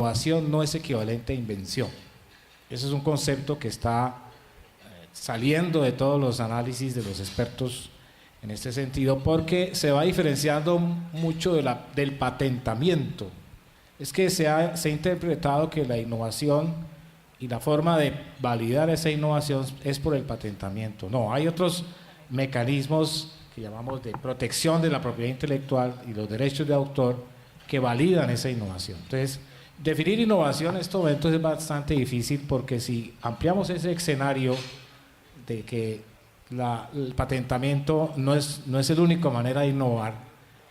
Innovación no es equivalente a invención. Ese es un concepto que está saliendo de todos los análisis de los expertos en este sentido, porque se va diferenciando mucho del patentamiento. Es que se ha interpretado que la innovación y la forma de validar esa innovación es por el patentamiento. No, hay otros mecanismos que llamamos de protección de la propiedad intelectual y los derechos de autor que validan esa innovación. Entonces, definir innovación en estos momentos es bastante difícil, porque si ampliamos ese escenario de que el patentamiento no es la única manera de innovar,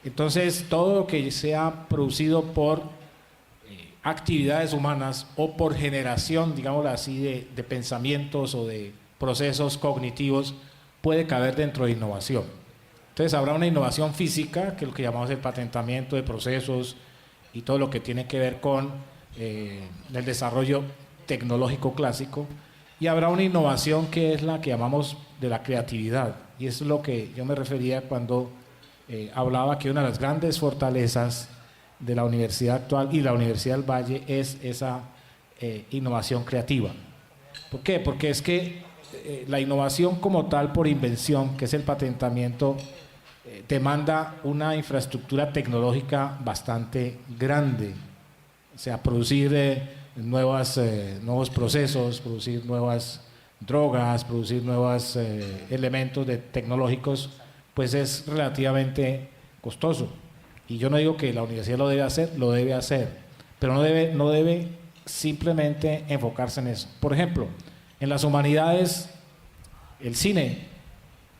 entonces todo lo que sea producido por actividades humanas o por generación, digámoslo así, de pensamientos o de procesos cognitivos puede caber dentro de innovación. Entonces habrá una innovación física, que es lo que llamamos el patentamiento de procesos y todo lo que tiene que ver con el desarrollo tecnológico clásico, y habrá una innovación que es la que llamamos de la creatividad, y eso es lo que yo me refería cuando hablaba que una de las grandes fortalezas de la universidad actual y la Universidad del Valle es esa innovación creativa. ¿Por qué? Porque es que la innovación como tal por invención, que es el patentamiento, demanda una infraestructura tecnológica bastante grande, o sea, producir nuevos procesos, producir nuevas drogas, producir nuevos elementos tecnológicos, pues es relativamente costoso. Y yo no digo que la universidad lo debe hacer, pero no debe simplemente enfocarse en eso. Por ejemplo, en las humanidades, el cine,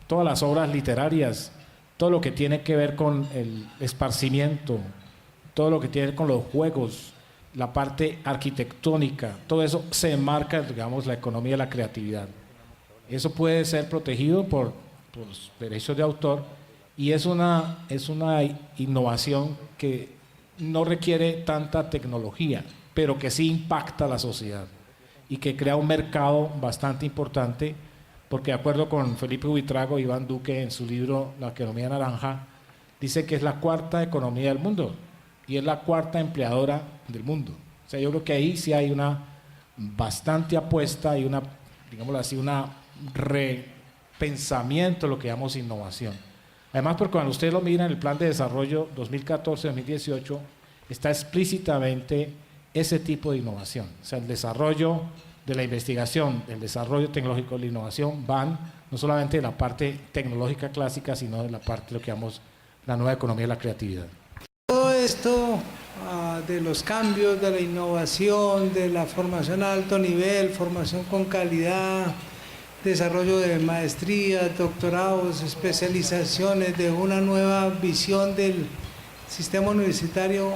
todas las obras literarias, todo lo que tiene que ver con el esparcimiento, todo lo que tiene que ver con los juegos, la parte arquitectónica, todo eso se enmarca, digamos, la economía de la creatividad. Eso puede ser protegido por los derechos de autor, y es una innovación que no requiere tanta tecnología, pero que sí impacta a la sociedad y que crea un mercado bastante importante, porque de acuerdo con Felipe Buitrago, Iván Duque en su libro La economía naranja dice que es la cuarta economía del mundo y es la cuarta empleadora del mundo. O sea, yo creo que ahí sí hay una bastante apuesta y una, digámoslo así, una repensamiento de lo que llamamos innovación. Además, porque cuando usted lo mira en el Plan de Desarrollo 2014-2018, está explícitamente ese tipo de innovación. O sea, el desarrollo de la investigación, el desarrollo tecnológico y la innovación van no solamente de la parte tecnológica clásica, sino de la parte de lo que llamamos la nueva economía de la creatividad. Todo esto de los cambios, de la innovación, de la formación a alto nivel, formación con calidad, desarrollo de maestrías, doctorados, especializaciones, de una nueva visión del sistema universitario,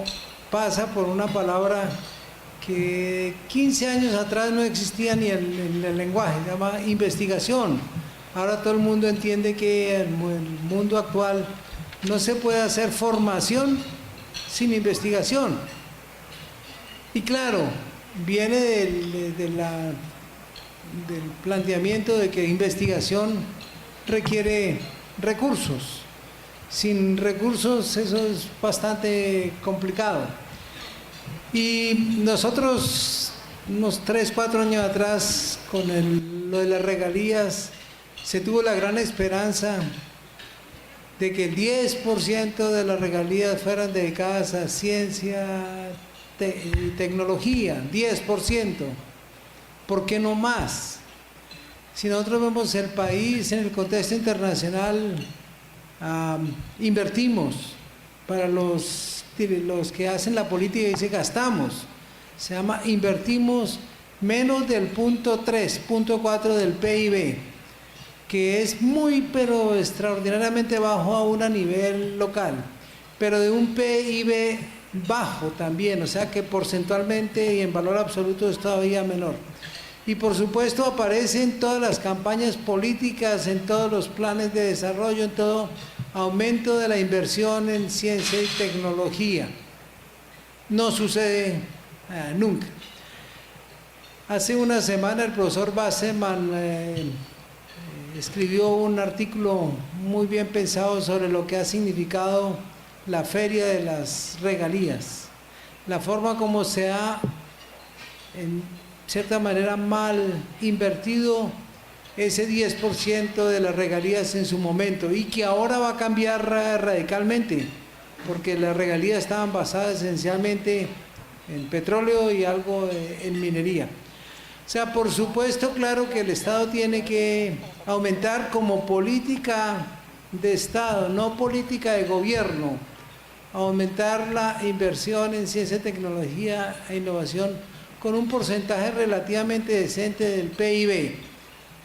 pasa por una palabra que 15 años atrás no existía ni en el lenguaje, se llama investigación. Ahora todo el mundo entiende que en el mundo actual no se puede hacer formación sin investigación. Y claro, viene del planteamiento de que investigación requiere recursos. Sin recursos eso es bastante complicado. Y nosotros, unos 3, 4 años atrás, con lo de las regalías, se tuvo la gran esperanza de que el 10% de las regalías fueran dedicadas a ciencia y tecnología, 10%. ¿Por qué no más? Si nosotros vemos el país en el contexto internacional, invertimos para los que hacen la política y dicen gastamos, se llama invertimos menos del 0.3, 0.4 del PIB, que es muy pero extraordinariamente bajo aún a nivel local, pero de un PIB bajo también, o sea que porcentualmente y en valor absoluto es todavía menor. Y por supuesto aparecen todas las campañas políticas, en todos los planes de desarrollo, en todo aumento de la inversión en ciencia y tecnología. No sucede nunca. Hace una semana el profesor Basseman escribió un artículo muy bien pensado sobre lo que ha significado la feria de las regalías. la forma como se ha, en cierta manera, mal invertido ese 10% de las regalías en su momento y que ahora va a cambiar radicalmente, porque las regalías estaban basadas esencialmente en petróleo y algo en minería. O sea, por supuesto, claro que el Estado tiene que aumentar como política de Estado, no política de gobierno, aumentar la inversión en ciencia, tecnología e innovación con un porcentaje relativamente decente del PIB.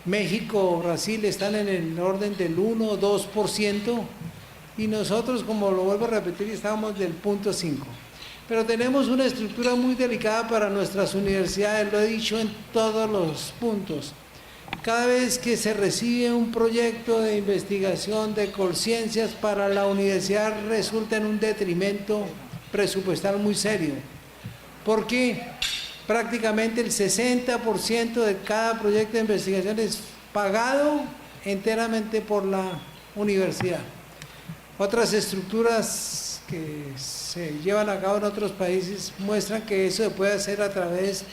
México o Brasil están en el orden del 1 o 2% y nosotros, como lo vuelvo a repetir, estamos del 0.5%. Pero tenemos una estructura muy delicada para nuestras universidades, lo he dicho en todos los puntos. Cada vez que se recibe un proyecto de investigación de Colciencias para la universidad resulta en un detrimento presupuestal muy serio, porque prácticamente el 60% de cada proyecto de investigación es pagado enteramente por la universidad. Otras estructuras que se llevan a cabo en otros países muestran que eso se puede hacer a través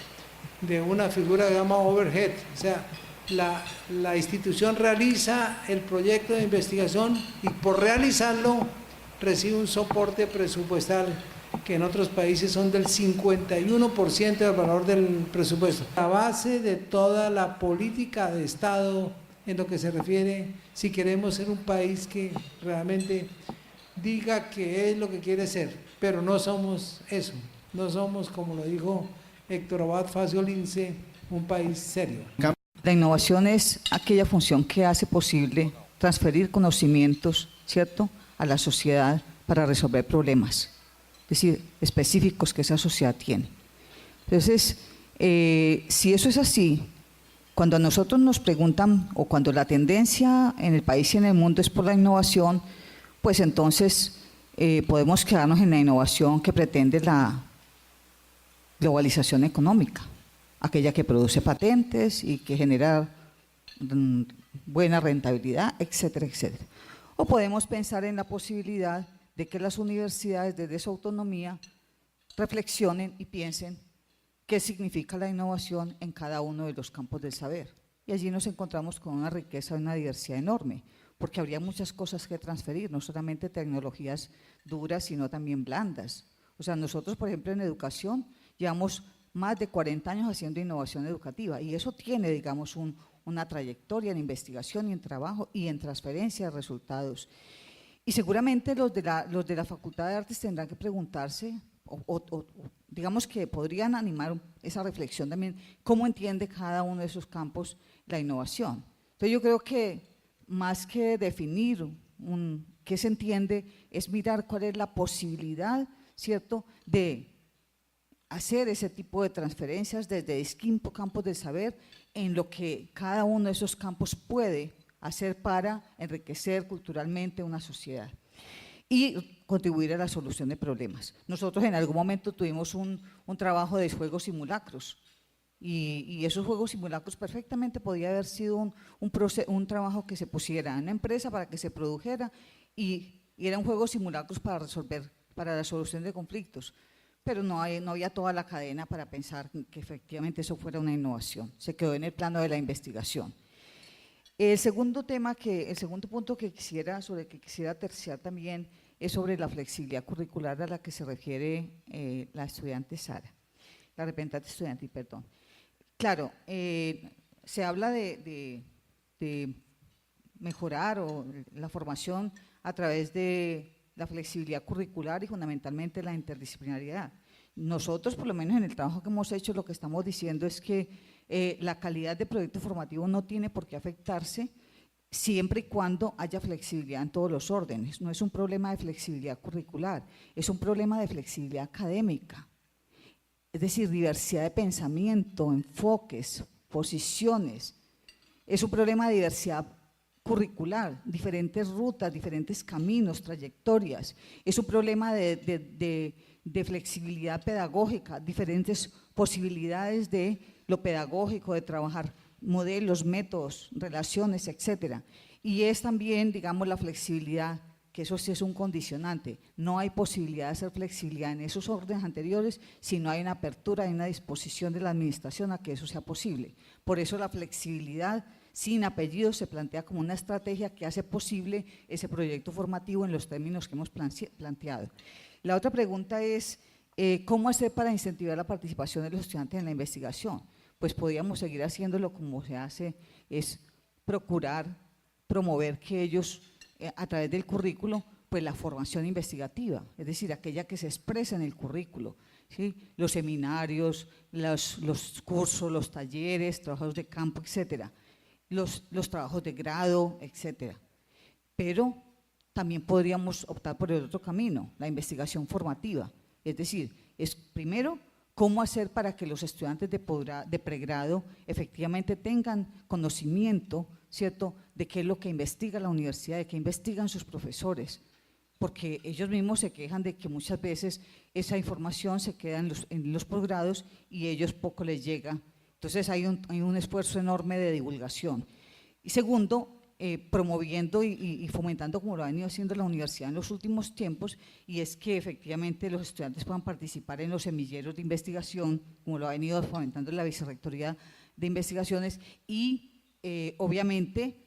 de una figura que se llama overhead, o sea, la institución realiza el proyecto de investigación y por realizarlo recibe un soporte presupuestal que en otros países son del 51% del valor del presupuesto. La base de toda la política de Estado en lo que se refiere, si queremos ser un país que realmente diga que es lo que quiere ser, pero no somos eso, no somos, como lo dijo Héctor Abad Facio Lince, un país serio. La innovación es aquella función que hace posible transferir conocimientos, ¿cierto?, a la sociedad para resolver problemas, es decir, específicos que esa sociedad tiene. Entonces, si eso es así, cuando a nosotros nos preguntan, o cuando la tendencia en el país y en el mundo es por la innovación, pues entonces podemos quedarnos en la innovación que pretende la globalización económica, aquella que produce patentes y que genera buena rentabilidad, etcétera, etcétera. O podemos pensar en la posibilidad de que las universidades desde su autonomía reflexionen y piensen qué significa la innovación en cada uno de los campos del saber. Y allí nos encontramos con una riqueza y una diversidad enorme, porque habría muchas cosas que transferir, no solamente tecnologías duras, sino también blandas. O sea, nosotros, por ejemplo, en educación, llevamos más de 40 años haciendo innovación educativa y eso tiene, digamos, una trayectoria en investigación y en trabajo y en transferencia de resultados. Y seguramente los de la Facultad de Artes tendrán que preguntarse, o digamos que podrían animar esa reflexión también, cómo entiende cada uno de esos campos la innovación. Entonces yo creo que más que definir qué se entiende, es mirar cuál es la posibilidad, ¿cierto?, de hacer ese tipo de transferencias desde distintos campos del saber en lo que cada uno de esos campos puede hacer para enriquecer culturalmente una sociedad y contribuir a la solución de problemas. Nosotros en algún momento tuvimos un trabajo de juegos simulacros y esos juegos simulacros perfectamente podía haber sido un trabajo que se pusiera en una empresa para que se produjera y eran juegos simulacros para la solución de conflictos. Pero no había toda la cadena para pensar que efectivamente eso fuera una innovación, se quedó en el plano de la investigación. El segundo punto sobre el que quisiera terciar también es sobre la flexibilidad curricular a la que se refiere la estudiante Sara, la representante estudiantil, perdón. Claro, se habla de mejorar la formación a través de la flexibilidad curricular y fundamentalmente la interdisciplinariedad. Nosotros, por lo menos en el trabajo que hemos hecho, lo que estamos diciendo es que la calidad de proyecto formativo no tiene por qué afectarse siempre y cuando haya flexibilidad en todos los órdenes. No es un problema de flexibilidad curricular, es un problema de flexibilidad académica. Es decir, diversidad de pensamiento, enfoques, posiciones. Es un problema de diversidad curricular, diferentes rutas, diferentes caminos, trayectorias. Es un problema de flexibilidad pedagógica, diferentes posibilidades de lo pedagógico, de trabajar modelos, métodos, relaciones, etcétera. Y es también, digamos, la flexibilidad que eso sí es un condicionante. No hay posibilidad de hacer flexibilidad en esos órdenes anteriores si no hay una apertura y una disposición de la administración a que eso sea posible. Por eso la flexibilidad sin apellido se plantea como una estrategia que hace posible ese proyecto formativo en los términos que hemos planteado. La otra pregunta es, ¿cómo hacer para incentivar la participación de los estudiantes en la investigación? Pues podríamos seguir haciéndolo como se hace, es procurar promover que ellos, a través del currículo, pues la formación investigativa, es decir, aquella que se expresa en el currículo, ¿sí? Los seminarios, los cursos, los talleres, trabajos de campo, etcétera, los trabajos de grado, etcétera. Pero también podríamos optar por el otro camino, la investigación formativa, es decir, es primero cómo hacer para que los estudiantes de pregrado efectivamente tengan conocimiento, ¿cierto?, de qué es lo que investiga la universidad, de qué investigan sus profesores, porque ellos mismos se quejan de que muchas veces esa información se queda en los posgrados y ellos poco les llega. Entonces hay un esfuerzo enorme de divulgación. Y segundo, promoviendo y fomentando, como lo ha venido haciendo la universidad en los últimos tiempos, y es que efectivamente los estudiantes puedan participar en los semilleros de investigación, como lo ha venido fomentando la Vicerrectoría de Investigaciones, y obviamente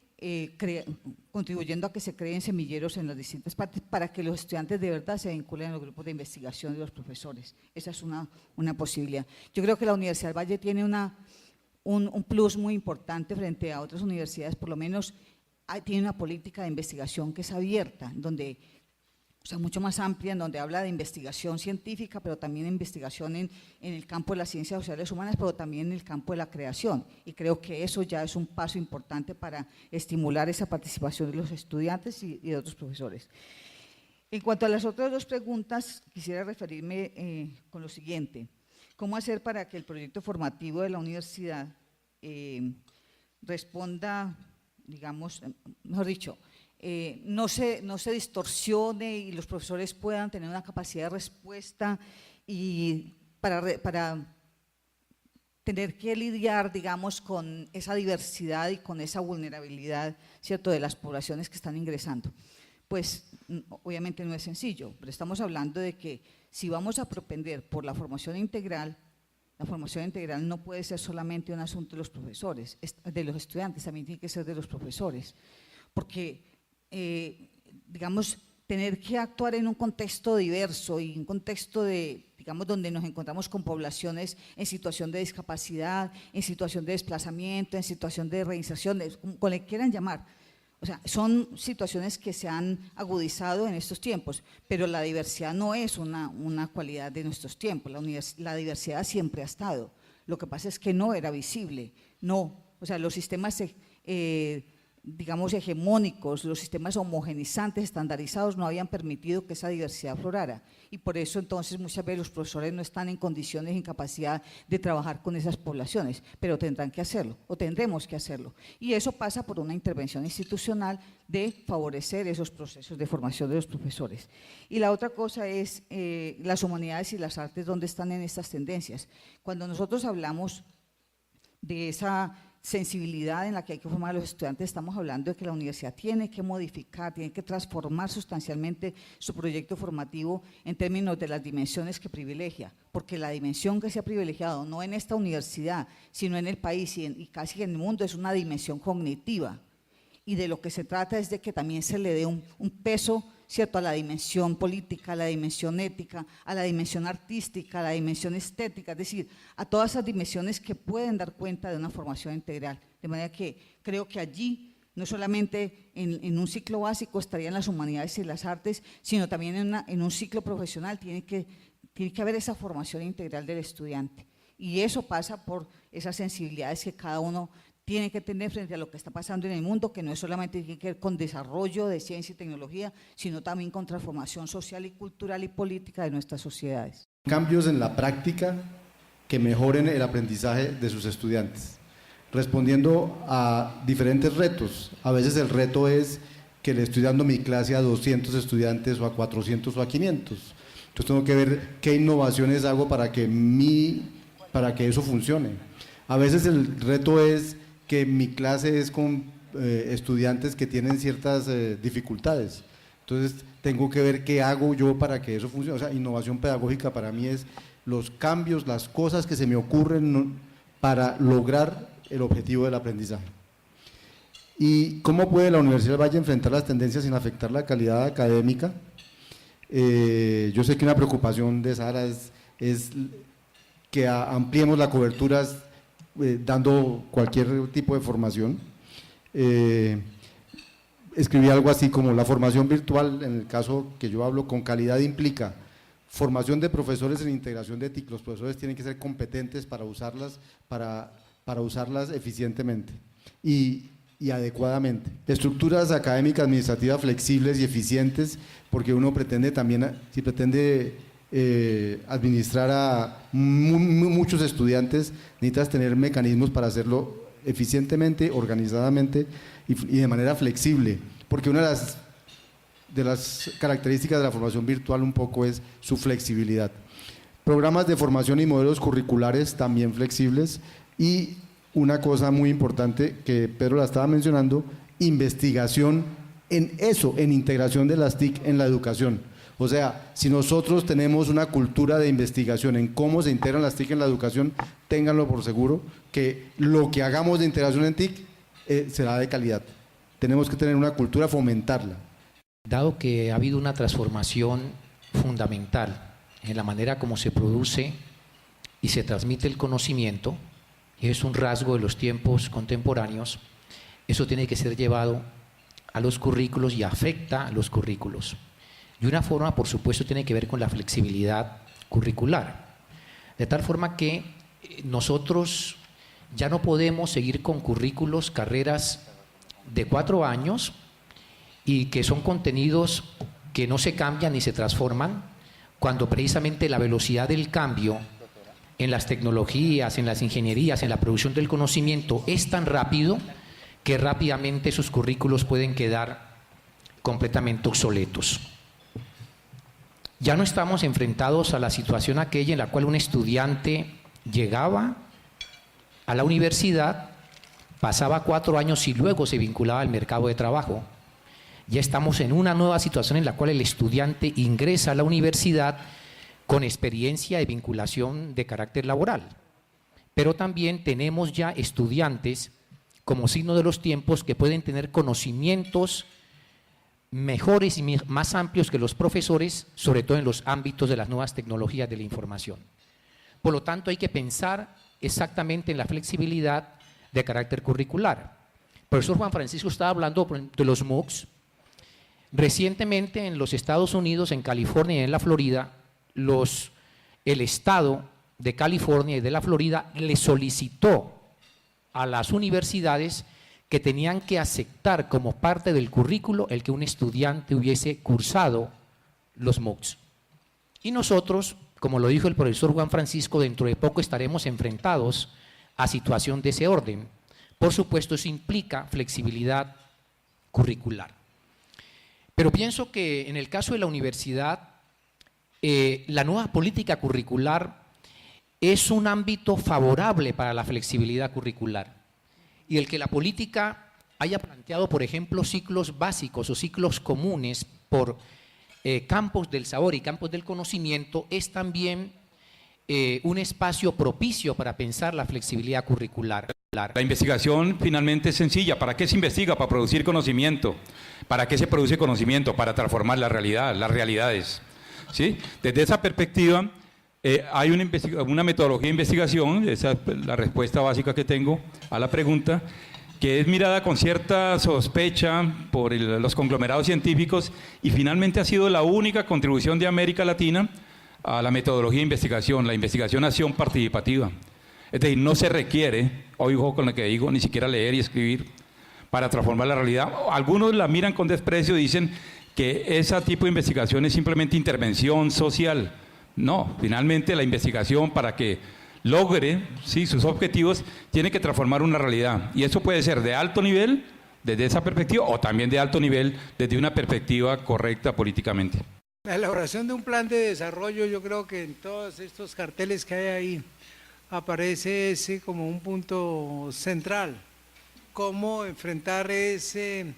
contribuyendo a que se creen semilleros en las distintas partes para que los estudiantes de verdad se vinculen a los grupos de investigación de los profesores. Esa es una posibilidad. Yo creo que la Universidad del Valle tiene un plus muy importante frente a otras universidades, por lo menos tiene una política de investigación que es abierta, donde, o sea, mucho más amplia, en donde habla de investigación científica, pero también de investigación en el campo de las ciencias sociales humanas, pero también en el campo de la creación. Y creo que eso ya es un paso importante para estimular esa participación de los estudiantes y de otros profesores. En cuanto a las otras dos preguntas, quisiera referirme con lo siguiente. ¿Cómo hacer para que el proyecto formativo de la universidad responda, digamos, mejor dicho, no se distorsione y los profesores puedan tener una capacidad de respuesta y para tener que lidiar, digamos, con esa diversidad y con esa vulnerabilidad, ¿cierto?, de las poblaciones que están ingresando? Pues obviamente no es sencillo, pero estamos hablando de que si vamos a propender por la formación integral no puede ser solamente un asunto de los profesores, de los estudiantes, también tiene que ser de los profesores, porque digamos, tener que actuar en un contexto diverso y un contexto digamos, donde nos encontramos con poblaciones en situación de discapacidad, en situación de desplazamiento, en situación de reinserción, como le quieran llamar. O sea, son situaciones que se han agudizado en estos tiempos, pero la diversidad no es una cualidad de nuestros tiempos, la diversidad siempre ha estado. Lo que pasa es que no era visible, no, o sea, los sistemas digamos, hegemónicos, los sistemas homogenizantes, estandarizados, no habían permitido que esa diversidad aflorara. Y por eso entonces muchas veces los profesores no están en condiciones, en capacidad de trabajar con esas poblaciones, pero tendrán que hacerlo, o tendremos que hacerlo. Y eso pasa por una intervención institucional de favorecer esos procesos de formación de los profesores. Y la otra cosa es las humanidades y las artes, ¿dónde están en estas tendencias? Cuando nosotros hablamos de esa sensibilidad en la que hay que formar a los estudiantes, estamos hablando de que la universidad tiene que modificar, tiene que transformar sustancialmente su proyecto formativo en términos de las dimensiones que privilegia, porque la dimensión que se ha privilegiado no en esta universidad, sino en el país y casi en el mundo es una dimensión cognitiva, y de lo que se trata es de que también se le dé un peso, ¿cierto?, a la dimensión política, a la dimensión ética, a la dimensión artística, a la dimensión estética, es decir, a todas esas dimensiones que pueden dar cuenta de una formación integral. De manera que creo que allí, no solamente en un ciclo básico estarían las humanidades y las artes, sino también en un ciclo profesional tiene que haber esa formación integral del estudiante. Y eso pasa por esas sensibilidades que cada uno tiene que tener frente a lo que está pasando en el mundo, que no es solamente tiene que ver con desarrollo de ciencia y tecnología, sino también con transformación social y cultural y política de nuestras sociedades. Cambios en la práctica que mejoren el aprendizaje de sus estudiantes, respondiendo a diferentes retos. A veces el reto es que le estoy dando mi clase a 200 estudiantes o a 400 o a 500. Entonces tengo que ver qué innovaciones hago para que eso funcione. A veces el reto es que mi clase es con estudiantes que tienen ciertas dificultades. Entonces tengo que ver qué hago yo para que eso funcione. O sea, innovación pedagógica para mí es los cambios, las cosas que se me ocurren para lograr el objetivo del aprendizaje. ¿Y cómo puede la Universidad del Valle enfrentar las tendencias sin afectar la calidad académica? Yo sé que una preocupación de Sara es que ampliemos la cobertura dando cualquier tipo de formación. Escribí algo así como la formación virtual, en el caso que yo hablo, con calidad implica formación de profesores en integración de TIC. Los profesores tienen que ser competentes para usarlas, para usarlas eficientemente y adecuadamente. Estructuras académicas administrativas flexibles y eficientes, porque uno pretende también, si pretende administrar a muchos estudiantes, necesitas tener mecanismos para hacerlo eficientemente, organizadamente y de manera flexible, porque una de las características de la formación virtual un poco es su flexibilidad. Programas de formación y modelos curriculares también flexibles, y una cosa muy importante que Pedro la estaba mencionando, investigación en eso, en integración de las TIC en la educación. O sea, si nosotros tenemos una cultura de investigación en cómo se integran las TIC en la educación, ténganlo por seguro que lo que hagamos de integración en TIC será de calidad. Tenemos que tener una cultura, fomentarla. Dado que ha habido una transformación fundamental en la manera como se produce y se transmite el conocimiento, y es un rasgo de los tiempos contemporáneos, eso tiene que ser llevado a los currículos y afecta a los currículos. Y una forma, por supuesto, tiene que ver con la flexibilidad curricular, de tal forma que nosotros ya no podemos seguir con currículos, carreras de 4 años y que son contenidos que no se cambian ni se transforman, cuando precisamente la velocidad del cambio en las tecnologías, en las ingenierías, en la producción del conocimiento es tan rápido que rápidamente sus currículos pueden quedar completamente obsoletos. Ya no estamos enfrentados a la situación aquella en la cual un estudiante llegaba a la universidad, pasaba 4 años y luego se vinculaba al mercado de trabajo. Ya estamos en una nueva situación en la cual el estudiante ingresa a la universidad con experiencia de vinculación de carácter laboral. Pero también tenemos ya estudiantes, como signo de los tiempos, que pueden tener conocimientos mejores y más amplios que los profesores, sobre todo en los ámbitos de las nuevas tecnologías de la información. Por lo tanto, hay que pensar exactamente en la flexibilidad de carácter curricular. El profesor Juan Francisco estaba hablando de los MOOCs. Recientemente en los Estados Unidos, en California y en la Florida, el Estado de California y de la Florida le solicitó a las universidades que tenían que aceptar como parte del currículo el que un estudiante hubiese cursado los MOOCs. Y nosotros, como lo dijo el profesor Juan Francisco, dentro de poco estaremos enfrentados a situación de ese orden. Por supuesto, eso implica flexibilidad curricular. Pero pienso que en el caso de la universidad, la nueva política curricular es un ámbito favorable para la flexibilidad curricular. Y el que la política haya planteado, por ejemplo, ciclos básicos o ciclos comunes por campos del saber y campos del conocimiento es también un espacio propicio para pensar la flexibilidad curricular. La investigación finalmente es sencilla. ¿Para qué se investiga? Para producir conocimiento. ¿Para qué se produce conocimiento? Para transformar la realidad, las realidades. ¿Sí? Desde esa perspectiva, hay una metodología de investigación, esa es la respuesta básica que tengo a la pregunta, que es mirada con cierta sospecha por los conglomerados científicos y finalmente ha sido la única contribución de América Latina a la metodología de investigación, la investigación-acción participativa. Es decir, no se requiere, ojo con lo que digo, ni siquiera leer y escribir para transformar la realidad. Algunos la miran con desprecio y dicen que ese tipo de investigación es simplemente intervención social. No, finalmente la investigación para que logre sus objetivos tiene que transformar una realidad y eso puede ser de alto nivel desde esa perspectiva o también de alto nivel desde una perspectiva correcta políticamente. La elaboración de un plan de desarrollo, yo creo que en todos estos carteles que hay ahí aparece ese como un punto central, cómo enfrentar ese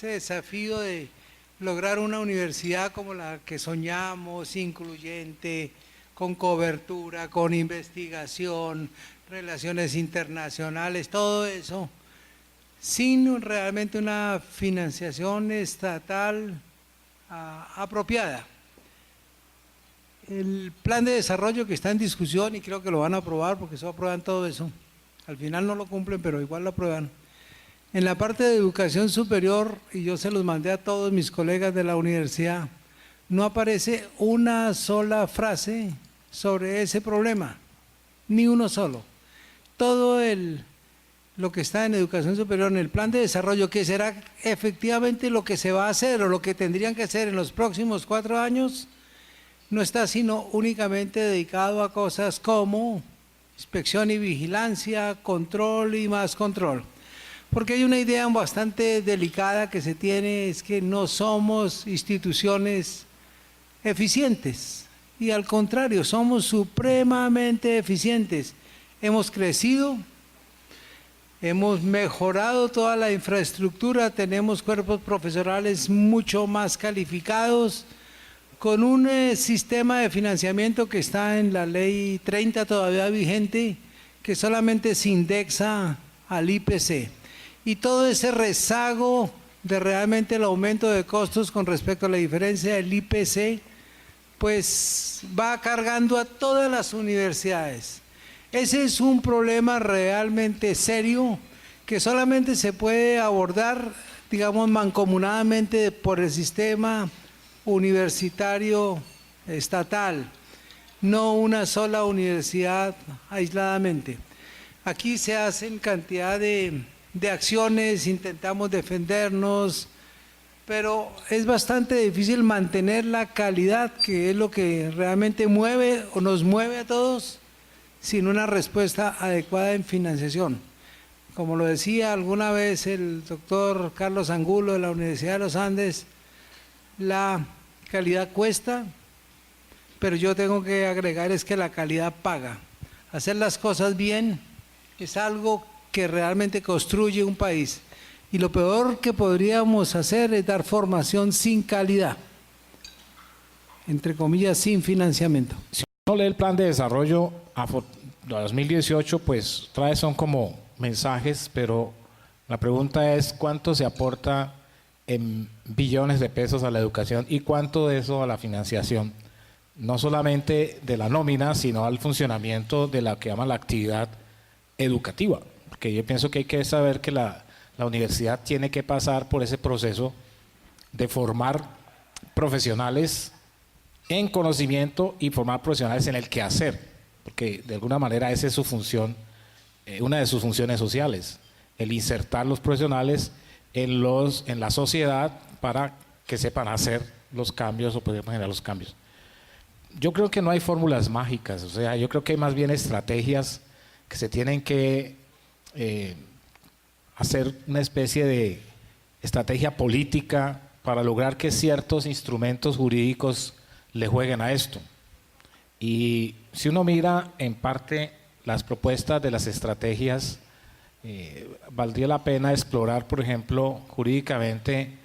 desafío de lograr una universidad como la que soñamos, incluyente, con cobertura, con investigación, relaciones internacionales, todo eso, sin realmente una financiación estatal apropiada. El plan de desarrollo que está en discusión, y creo que lo van a aprobar porque eso aprueban todo eso, al final no lo cumplen, pero igual lo aprueban. En la parte de educación superior, y yo se los mandé a todos mis colegas de la universidad, no aparece una sola frase sobre ese problema, ni uno solo. Todo lo que está en educación superior, en el plan de desarrollo, que será efectivamente lo que se va a hacer o lo que tendrían que hacer en los próximos 4 años, no está sino únicamente dedicado a cosas como inspección y vigilancia, control y más control. Porque hay una idea bastante delicada que se tiene, es que no somos instituciones eficientes, y al contrario, somos supremamente eficientes. Hemos crecido, hemos mejorado toda la infraestructura, tenemos cuerpos profesionales mucho más calificados, con un sistema de financiamiento que está en la ley 30 todavía vigente, que solamente se indexa al IPC. Y todo ese rezago de realmente el aumento de costos con respecto a la diferencia del IPC, pues va cargando a todas las universidades. Ese es un problema realmente serio que solamente se puede abordar, digamos, mancomunadamente por el sistema universitario estatal, no una sola universidad aisladamente. Aquí se hacen cantidad de acciones, intentamos defendernos, pero es bastante difícil mantener la calidad, que es lo que realmente mueve o nos mueve a todos, sin una respuesta adecuada en financiación. Como lo decía alguna vez el doctor Carlos Angulo de la Universidad de los Andes, la calidad cuesta, pero yo tengo que agregar es que la calidad paga. Hacer las cosas bien es algo que realmente construye un país. Y lo peor que podríamos hacer es dar formación sin calidad, entre comillas, sin financiamiento. Si uno lee el plan de desarrollo a 2018, pues son como mensajes, pero la pregunta es ¿cuánto se aporta en billones de pesos a la educación y cuánto de eso a la financiación? No solamente de la nómina, sino al funcionamiento de la que llaman la actividad educativa. Porque yo pienso que hay que saber que la universidad tiene que pasar por ese proceso de formar profesionales en conocimiento y formar profesionales en el quehacer, porque de alguna manera esa es su función, una de sus funciones sociales, el insertar los profesionales en la sociedad para que sepan hacer los cambios o poder generar los cambios. Yo creo que no hay fórmulas mágicas, o sea, yo creo que hay más bien estrategias que se tienen que hacer una especie de estrategia política para lograr que ciertos instrumentos jurídicos le jueguen a esto. Y si uno mira en parte las propuestas de las estrategias, valdría la pena explorar, por ejemplo, jurídicamente,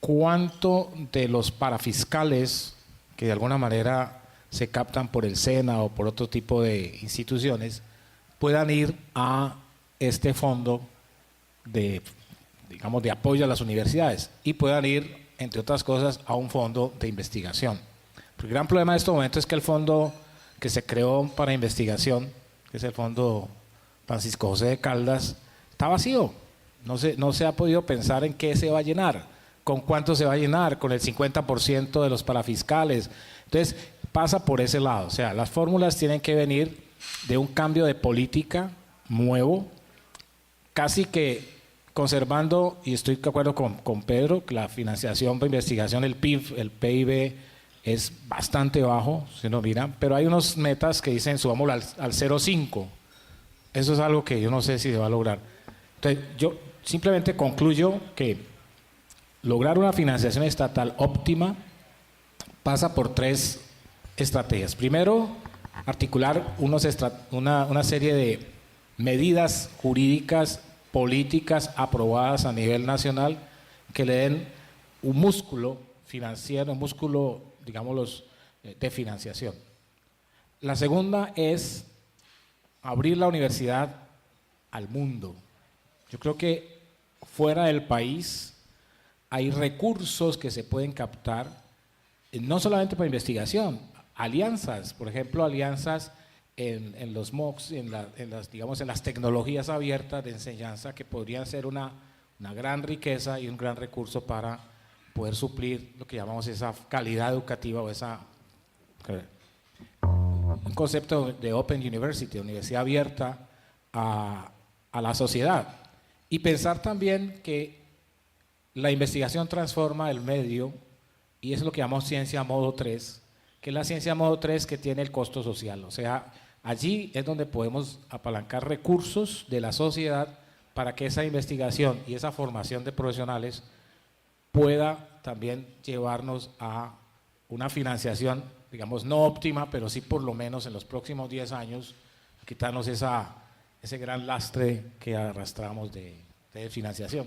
cuánto de los parafiscales que de alguna manera se captan por el SENA o por otro tipo de instituciones puedan ir a este fondo de apoyo a las universidades y puedan ir, entre otras cosas, a un fondo de investigación. El gran problema de este momento es que el fondo que se creó para investigación, que es el fondo Francisco José de Caldas, está vacío. No se ha podido pensar en qué se va a llenar, con cuánto se va a llenar, con el 50% de los parafiscales. Entonces pasa por ese lado, o sea, las fórmulas tienen que venir de un cambio de política nuevo, casi que conservando, y estoy de acuerdo con Pedro, que la financiación para investigación, el PIB es bastante bajo, si uno mira, pero hay unos metas que dicen subámoslo al 0,5. Eso es algo que yo no sé si se va a lograr. Entonces, yo simplemente concluyo que lograr una financiación estatal óptima pasa por 3 estrategias. Primero, articular una serie de medidas jurídicas, políticas aprobadas a nivel nacional que le den un músculo financiero, un músculo, digámoslo, de financiación. La segunda es abrir la universidad al mundo. Yo creo que fuera del país hay recursos que se pueden captar, no solamente para investigación, alianzas, por ejemplo, alianzas en los MOOCs, digamos, en las tecnologías abiertas de enseñanza, que podrían ser una gran riqueza y un gran recurso para poder suplir lo que llamamos esa calidad educativa o un concepto de Open University, universidad abierta a la sociedad. Y pensar también que la investigación transforma el medio, y eso es lo que llamamos ciencia modo 3, que es la ciencia modo 3 que tiene el costo social. O sea, allí es donde podemos apalancar recursos de la sociedad para que esa investigación y esa formación de profesionales pueda también llevarnos a una financiación, digamos, no óptima, pero sí por lo menos en los próximos 10 años, quitarnos ese gran lastre que arrastramos de financiación.